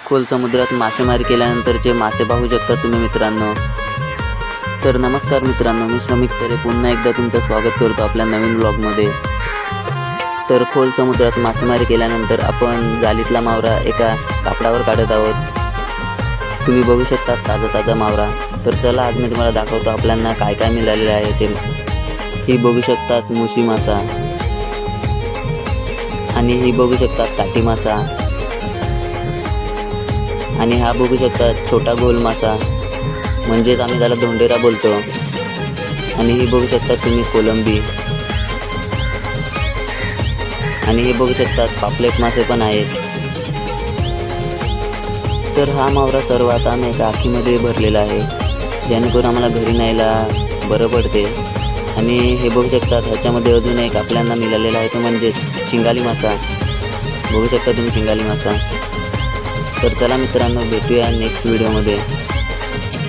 खोल समुद्रात मासेमारी केल्यानंतरचे मासे पाहू शकता तुम्ही मित्रांनो। तर नमस्कार मित्रांनो, मी श्रमिक तरे पुन्हा एकदा तुमचं स्वागत करतो आपल्या नवीन व्लॉगमध्ये। तर खोल समुद्रात मासेमारी केल्यानंतर आपण जाळीतला मावरा एका कापडावर काढत आहोत। तुम्ही बघू शकता ताजा मावरा। तर चला आज मी तुम्हाला दाखवतो आपल्याला काय काय मिळालेले आहे ते। ही बघू शकतात मुशी मासा आणि ही बघू शकतात काठी मासा आणि हा बघू शकता छोटा गोल मासा, म्हणजेच आम्ही त्याला धोंडेरा बोलतो। आणि ही बघू शकता तुम्ही कोलंबी आणि हे बघू शकतात पापलेट मासे पण आहेत। तर हा मावरा सर्व आता आम्ही एका आखीमध्ये भरलेला आहे, जेणेकरून आम्हाला घरी न्यायला बरं पडते। आणि हे बघू शकतात ह्याच्यामध्ये अजून एक आपल्याला मिळालेला आहे, तो म्हणजे शिंगाली मासा। बघू शकता तुम्ही शिंगाली मासा। तर चला मित्रांनो, भेटूया नेक्स्ट व्हिडिओमध्ये।